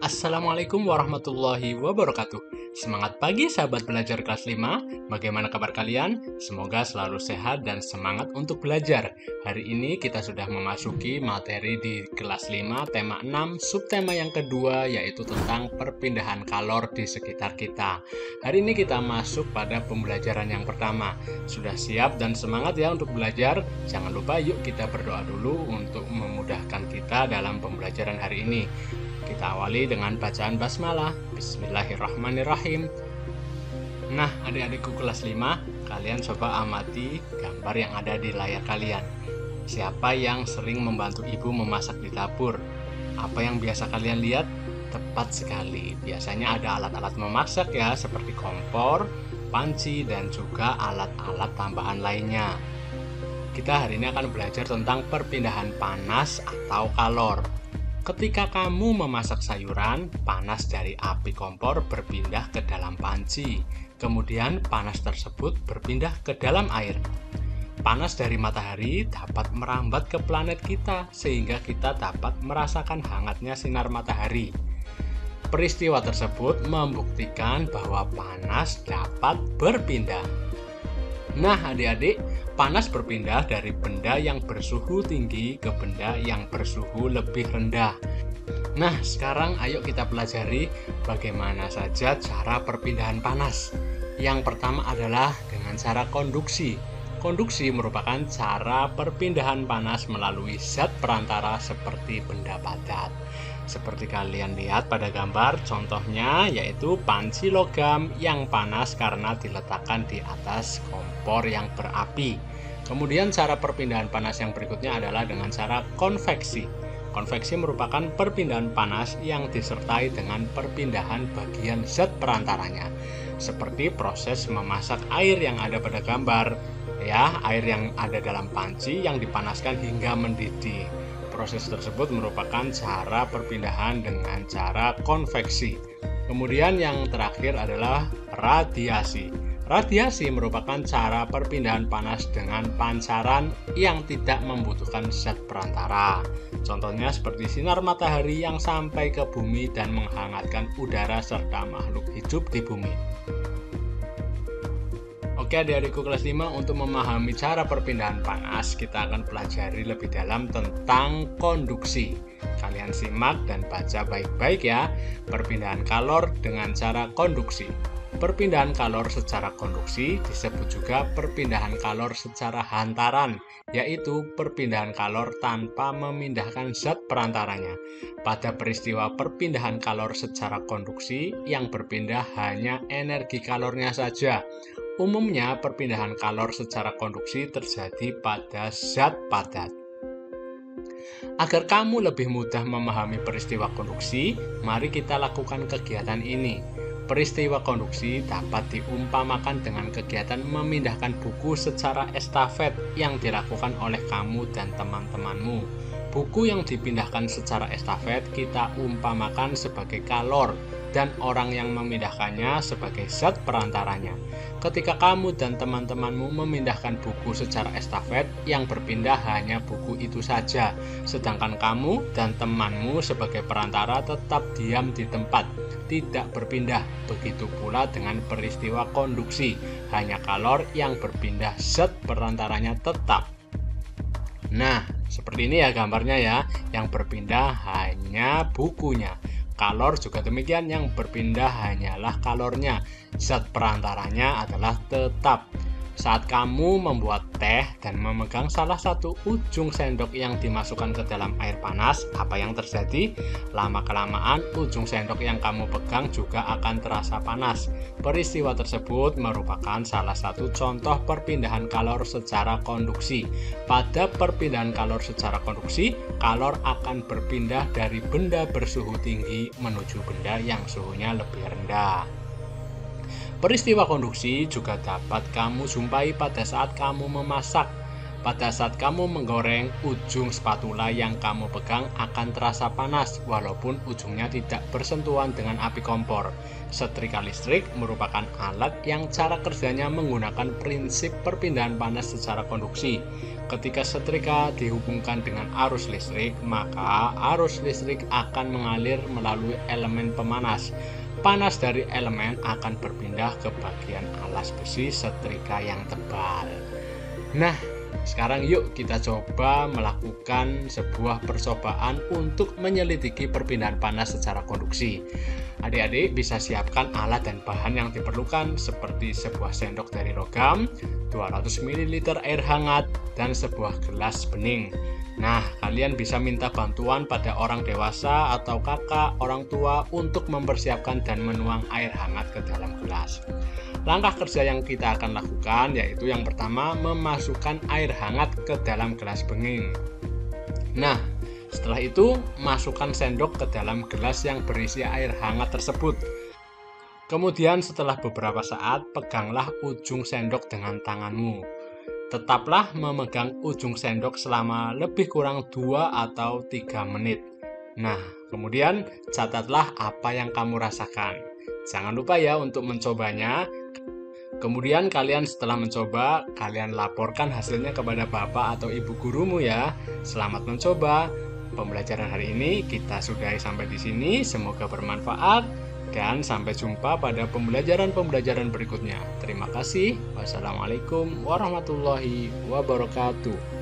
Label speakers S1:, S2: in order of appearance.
S1: Assalamualaikum warahmatullahi wabarakatuh. Semangat pagi sahabat belajar kelas 5. Bagaimana kabar kalian? Semoga selalu sehat dan semangat untuk belajar. Hari ini kita sudah memasuki materi di kelas 5 tema 6 subtema yang kedua, yaitu tentang perpindahan kalor di sekitar kita. Hari ini kita masuk pada pembelajaran yang pertama. Sudah siap dan semangat ya untuk belajar? Jangan lupa yuk kita berdoa dulu untuk memudahkan kita dalam pembelajaran hari ini. Kita awali dengan bacaan basmalah. Bismillahirrahmanirrahim. Nah, adik-adikku kelas 5, kalian coba amati gambar yang ada di layar kalian. Siapa yang sering membantu ibu memasak di dapur? Apa yang biasa kalian lihat? Tepat sekali. Biasanya ada alat-alat memasak ya, seperti kompor, panci, dan juga alat-alat tambahan lainnya. Kita hari ini akan belajar tentang perpindahan panas atau kalor. Ketika kamu memasak sayuran, panas dari api kompor berpindah ke dalam panci. Kemudian panas tersebut berpindah ke dalam air. Panas dari matahari dapat merambat ke planet kita, sehingga kita dapat merasakan hangatnya sinar matahari. Peristiwa tersebut membuktikan bahwa panas dapat berpindah. Nah, adik-adik, panas berpindah dari benda yang bersuhu tinggi ke benda yang bersuhu lebih rendah. Nah, sekarang ayo kita pelajari bagaimana saja cara perpindahan panas. Yang pertama adalah dengan cara konduksi. Konduksi merupakan cara perpindahan panas melalui zat perantara seperti benda padat. Seperti kalian lihat pada gambar, contohnya yaitu panci logam yang panas karena diletakkan di atas kompor yang berapi. Kemudian cara perpindahan panas yang berikutnya adalah dengan cara konveksi. Konveksi merupakan perpindahan panas yang disertai dengan perpindahan bagian zat perantaranya. Seperti proses memasak air yang ada pada gambar, ya, air yang ada dalam panci yang dipanaskan hingga mendidih. Proses tersebut merupakan cara perpindahan dengan cara konveksi. Kemudian yang terakhir adalah radiasi. Radiasi merupakan cara perpindahan panas dengan pancaran yang tidak membutuhkan zat perantara. Contohnya seperti sinar matahari yang sampai ke bumi dan menghangatkan udara serta makhluk hidup di bumi. Oke adik-adikku kelas 5, untuk memahami cara perpindahan panas, kita akan pelajari lebih dalam tentang konduksi. Kalian simak dan baca baik-baik ya. Perpindahan kalor dengan cara konduksi. Perpindahan kalor secara konduksi disebut juga perpindahan kalor secara hantaran, yaitu perpindahan kalor tanpa memindahkan zat perantaranya. Pada peristiwa perpindahan kalor secara konduksi, yang berpindah hanya energi kalornya saja. Umumnya perpindahan kalor secara konduksi terjadi pada zat padat. Agar kamu lebih mudah memahami peristiwa konduksi, mari kita lakukan kegiatan ini. Peristiwa konduksi dapat diumpamakan dengan kegiatan memindahkan buku secara estafet yang dilakukan oleh kamu dan teman-temanmu. Buku yang dipindahkan secara estafet kita umpamakan sebagai kalor dan orang yang memindahkannya sebagai zat perantaranya. Ketika kamu dan teman-temanmu memindahkan buku secara estafet, yang berpindah hanya buku itu saja, sedangkan kamu dan temanmu sebagai perantara tetap diam di tempat, tidak berpindah. Begitu pula dengan peristiwa konduksi, hanya kalor yang berpindah, zat perantaranya tetap. Nah, seperti ini ya gambarnya ya, yang berpindah hanya bukunya. Kalor juga demikian, yang berpindah hanyalah kalornya, zat perantaranya adalah tetap. Saat kamu membuat teh dan memegang salah satu ujung sendok yang dimasukkan ke dalam air panas, apa yang terjadi? Lama-kelamaan ujung sendok yang kamu pegang juga akan terasa panas. Peristiwa tersebut merupakan salah satu contoh perpindahan kalor secara konduksi. Pada perpindahan kalor secara konduksi, kalor akan berpindah dari benda bersuhu tinggi menuju benda yang suhunya lebih rendah. Peristiwa konduksi juga dapat kamu jumpai pada saat kamu memasak. Pada saat kamu menggoreng, ujung spatula yang kamu pegang akan terasa panas walaupun ujungnya tidak bersentuhan dengan api kompor. Setrika listrik merupakan alat yang cara kerjanya menggunakan prinsip perpindahan panas secara konduksi. Ketika setrika dihubungkan dengan arus listrik, maka arus listrik akan mengalir melalui elemen pemanas. Panas dari elemen akan berpindah ke bagian alas besi setrika yang tebal. Nah, sekarang yuk kita coba melakukan sebuah percobaan untuk menyelidiki perpindahan panas secara konduksi. Adik-adik bisa siapkan alat dan bahan yang diperlukan seperti sebuah sendok dari logam, 200 ml air hangat, dan sebuah gelas bening. Nah, kalian bisa minta bantuan pada orang dewasa atau kakak, orang tua untuk mempersiapkan dan menuang air hangat ke dalam gelas. Langkah kerja yang kita akan lakukan yaitu yang pertama memasukkan air hangat ke dalam gelas bening. Nah, setelah itu masukkan sendok ke dalam gelas yang berisi air hangat tersebut. Kemudian setelah beberapa saat peganglah ujung sendok dengan tanganmu. Tetaplah memegang ujung sendok selama lebih kurang 2 atau 3 menit. Nah, kemudian catatlah apa yang kamu rasakan. Jangan lupa ya untuk mencobanya. Kemudian kalian setelah mencoba, kalian laporkan hasilnya kepada bapak atau ibu gurumu ya. Selamat mencoba. Pembelajaran hari ini kita sudahi sampai di sini. Semoga bermanfaat dan sampai jumpa pada pembelajaran-pembelajaran berikutnya. Terima kasih. Wassalamualaikum warahmatullahi wabarakatuh.